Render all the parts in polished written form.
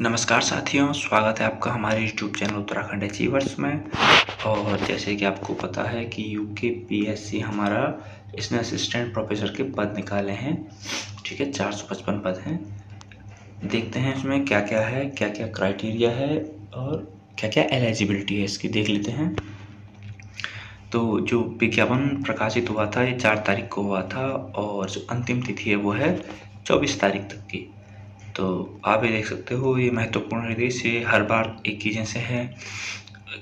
नमस्कार साथियों, स्वागत है आपका हमारे YouTube चैनल उत्तराखंड अचीवर्स में। और जैसे कि आपको पता है कि यूके-पीएससी हमारा इसने असिस्टेंट प्रोफेसर के पद निकाले हैं। ठीक है, 455 पद हैं। देखते हैं इसमें क्या क्या है, क्या क्या क्राइटेरिया है और क्या क्या एलिजिबिलिटी है, इसकी देख लेते हैं। तो जो विज्ञापन प्रकाशित हुआ था ये 4 तारीख को हुआ था और जो अंतिम तिथि है वो है 24 तारीख तक की। तो आप ये देख सकते हो, ये महत्वपूर्ण निर्देश ये हर बार एक ही जैसे है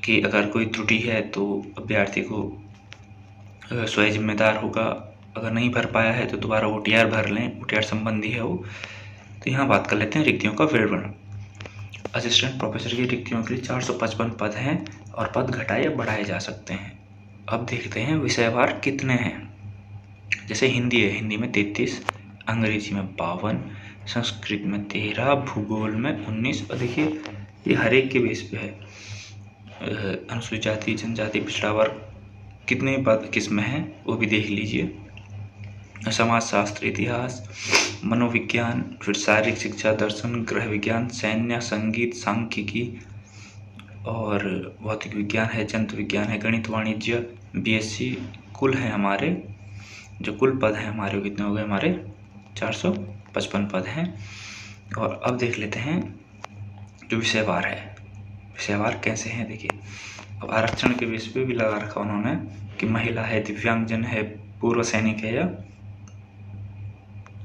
कि अगर कोई त्रुटि है तो अभ्यर्थी को स्वयं जिम्मेदार होगा। अगर नहीं भर पाया है तो दोबारा OTR भर लें, OTR संबंधी है वो। तो यहाँ बात कर लेते हैं रिक्तियों का विवरण। असिस्टेंट प्रोफेसर की रिक्तियों के लिए 455 पद हैं और पद घटाए या बढ़ाए जा सकते हैं। अब देखते हैं विषयवार कितने हैं। जैसे हिंदी है, हिंदी में 33, अंग्रेजी में 52, संस्कृत में 13, भूगोल में 19। और देखिए ये हर एक के बेस पे है। अनुसूचित जाति, जनजाति, पिछड़ा वर्ग कितने पद किस में हैं वो भी देख लीजिए। समाजशास्त्र, इतिहास, मनोविज्ञान, फिर शारीरिक शिक्षा, दर्शन, गृह विज्ञान, सैन्य, संगीत, सांख्यिकी और भौतिक विज्ञान है, जंतु विज्ञान है, गणित, वाणिज्य, BSc। कुल है हमारे जो कुल पद हैं हमारे वो कितने हो गए, हमारे 455 पद हैं। और अब देख लेते हैं जो विषयवार है। विषयवार कैसे हैं देखिए। अब आरक्षण के बेस पे भी लगा रखा उन्होंने कि महिला है, दिव्यांगजन है, पूर्व सैनिक है या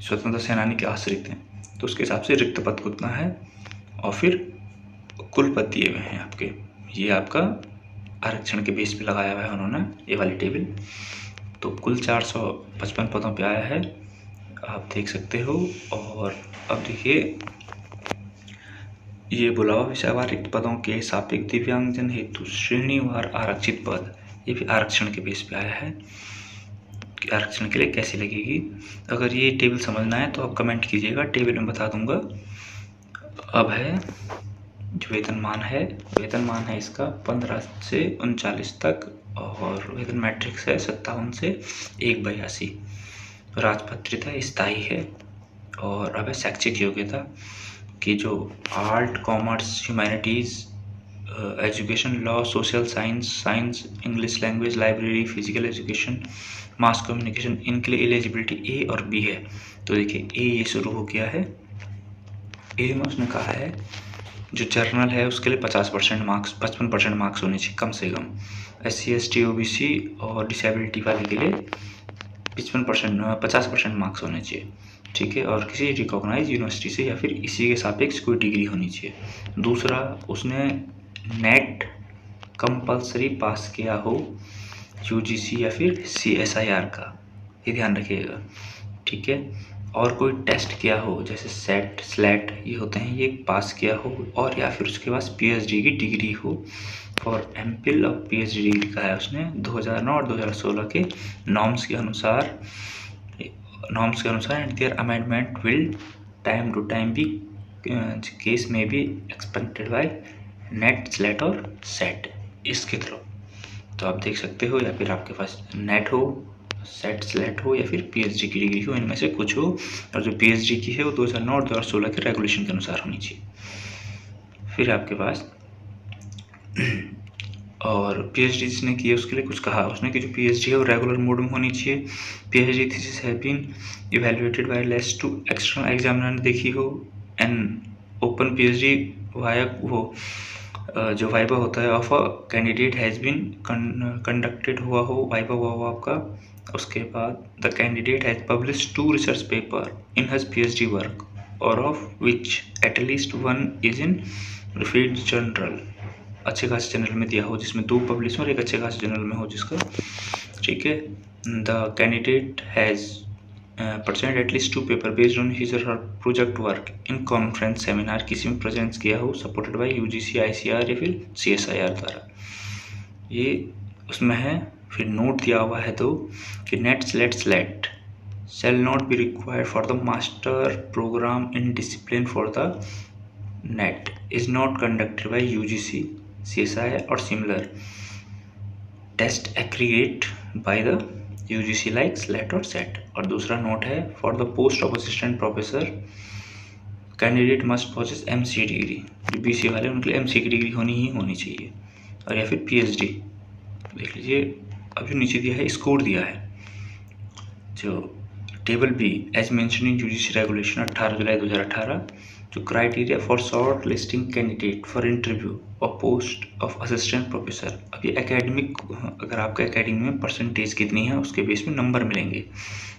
स्वतंत्र सेनानी के आश्रित हैं, तो उसके हिसाब से रिक्त पद कितना है और फिर कुल पद दिए हुए हैं आपके। ये आपका आरक्षण के बेस पे लगाया हुआ है उन्होंने ये वाली टेबल। तो कुल 455 पदों पे आया है, आप देख सकते हो। और अब देखिए ये बुलावा विषयवार रिक्त पदों के सापेक्ष दिव्यांगजन हेतु श्रेणीवार आरक्षित पद, ये भी आरक्षण के बेस पे आया है कि आरक्षण के लिए कैसी लगेगी। अगर ये टेबल समझना है तो आप कमेंट कीजिएगा, टेबल में बता दूंगा। अब है जो वेतनमान है, वेतनमान है इसका 15 से 39 तक और वेतन मैट्रिक्स है 57 से 182। राजपत्रित है, स्थायी है। और अब है शैक्षिक योग्यता कि जो art, commerce, humanities, education, law, social science, science, English language, library, physical education, mass communication, इनके लिए एलिजिबिलिटी A और B है। तो देखिए A ये शुरू हो गया है। A में उसने कहा है जो जर्नल है उसके लिए 50% मार्क्स, 55% मार्क्स होने चाहिए कम से कम। SC, ST, OBC और डिसेबिलिटी वाले के लिए 50% मार्क्स होने चाहिए। ठीक है, और किसी रिकॉग्नाइज यूनिवर्सिटी से या फिर इसी के सापेक्ष कोई डिग्री होनी चाहिए। दूसरा, उसने नेट कंपलसरी पास किया हो UGC या फिर CSIR का, ये ध्यान रखिएगा। ठीक है, और कोई टेस्ट किया हो जैसे सेट, स्लेट ये होते हैं, ये पास किया हो, और या फिर उसके पास PhD की डिग्री हो। और MPhil और PhD डिग्री का है उसने 2009 और 2016 के नॉर्म्स के अनुसार and their amendment will time to time भी केस में भी एक्सपेक्टेड बाय नेट, स्लेट और सेट इसके थ्रू। तो आप देख सकते हो, या फिर आपके पास नेट हो, सेट, स्लेट हो या फिर PhD की डिग्री हो, इनमें से कुछ हो। और जो PhD की है वो 2009 और 2016 के रेगुलेशन के अनुसार होनी चाहिए। फिर आपके पास और PhD जिसने की है उसके लिए कुछ कहा उसने कि जो PhD है वो रेगुलर मोड में होनी चाहिए। PhD thesis have been evaluated by less two external examiner देखी हो। एंड ओपन PhD वाया वो जो वाइवा होता है of a candidate has been conducted हुआ हो, वाइवा हुआ हो आपका। उसके बाद the candidate has publish 2 research paper in his PhD work और of which at least 1 is in refereed journal, अच्छे खास जर्नल में दिया हो जिसमें 2 पब्लिश हो और एक अच्छे खास जर्नल में हो जिसका। ठीक है, the candidate has present at least 2 paper based on his और हर project work in conference seminar, किसी में प्रेजेंस किया हो सपोर्टेड बाय UGC, ICR या फिर CSIR द्वारा, ये उसमें है। फिर नोट दिया हुआ है तो कि net, slate, slate shall not be required for the master program in discipline for the net is not conducted by UGC, CSIR or similar test aggregate by the UGC like SLET और SET। और दूसरा note है for the post of assistant professor candidate must possess MC degree, जो BCA वाले उनके लिए MC की degree होनी चाहिए, और या फिर PhD। देख लीजिए अब जो नीचे दिया है स्कोर दिया है, जो table B as mentioned in UGC regulation 18 July 2018, जो criteria for short listing candidate for interview और पोस्ट ऑफ असिस्टेंट प्रोफेसर। अब ये एकेडमिक, अगर आपका एकेडमिक में परसेंटेज कितनी है उसके बेस में नंबर मिलेंगे।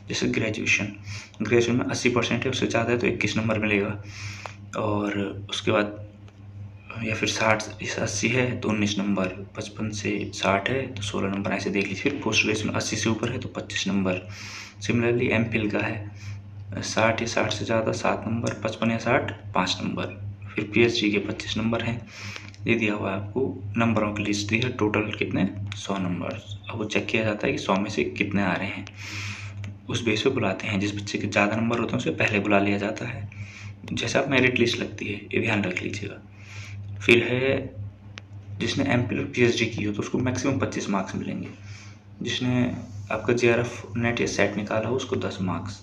जैसे ग्रेजुएशन में 80% है, उससे ज़्यादा है तो 21 नंबर मिलेगा, और उसके बाद या फिर 60-80 है तो 19 नंबर, 55 से 60 है तो 16 नंबर, ऐसे देख लीजिए। फिर पोस्ट ग्रेजुएशन 80 से ऊपर है तो 25 नंबर। सिमिलरली MPhil का है 60 या 60 से ज़्यादा 7 नंबर, 55 या 60 5 नंबर। फिर PhD के 25 नंबर हैं। ये दिया हुआ है आपको, नंबरों की लिस्ट दी है, टोटल कितने 100 नंबर। अब वो चेक किया जाता है कि 100 में से कितने आ रहे हैं, उस बेस पे बुलाते हैं। जिस बच्चे के ज़्यादा नंबर होते हैं उसे पहले बुला लिया जाता है, जैसे आप मेरिट लिस्ट लगती है, ये ध्यान रख लीजिएगा। फिर है जिसने MPhil और PhD की हो तो उसको मैक्सिमम 25 मार्क्स मिलेंगे। जिसने आपका JRF नेट या सेट निकाला हो उसको 10 मार्क्स,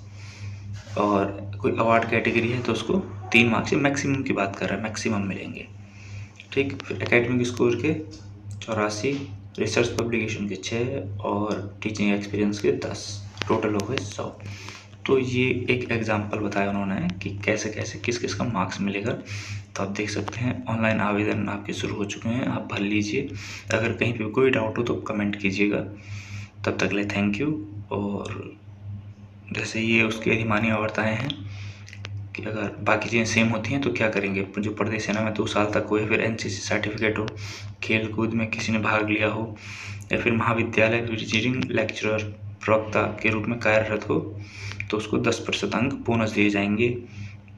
और कोई अवार्ड कैटेगरी है तो उसको 3 मार्क्स, मैक्सिमम की बात कर रहा है, मैक्सिमम मिलेंगे। ठीक। फिर एकेडमिक स्कोर के 84, रिसर्च पब्लिकेशन के 6 और टीचिंग एक्सपीरियंस के 10, टोटल हो गए 100। तो ये एक एग्जाम्पल बताया उन्होंने कि कैसे कैसे किस किस का मार्क्स मिलेगा। तो आप देख सकते हैं ऑनलाइन आवेदन आपके शुरू हो चुके हैं, आप भर लीजिए। अगर कहीं पे कोई डाउट हो तो कमेंट कीजिएगा। तब तक ले थैंक यू। और जैसे ये उसकी अधिमानी वार्ताएँ हैं कि अगर बाकी चीज़ें सेम होती हैं तो क्या करेंगे, जो प्रदेश सेना में 2 साल तक हो, या फिर NCC सर्टिफिकेट हो, खेल कूद में किसी ने भाग लिया हो, या फिर महाविद्यालय विजिटिंग लेक्चरर प्रवक्ता के रूप में कार्यरत हो तो उसको 10% अंक बोनस दिए जाएंगे।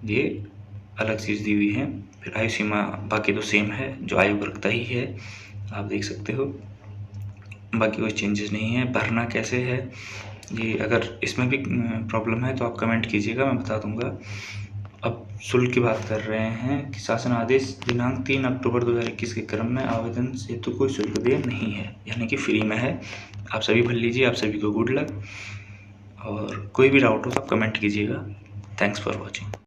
ये अलग चीज़ दी हुई है। फिर आयु सीमा बाकी तो सेम है, जो आयोग रखता ही है, आप देख सकते हो, बाकी कोई चेंजेस नहीं है। भरना कैसे है, ये अगर इसमें भी प्रॉब्लम है तो आप कमेंट कीजिएगा, मैं बता दूंगा। अब शुल्क की बात कर रहे हैं कि शासन आदेश दिनांक 3 अक्टूबर 2021 के क्रम में आवेदन से तो कोई शुल्क देय नहीं है, यानी कि फ्री में है। आप सभी भर लीजिए। आप सभी को गुड लक, और कोई भी डाउट हो तो आप कमेंट कीजिएगा। Thanks for watching.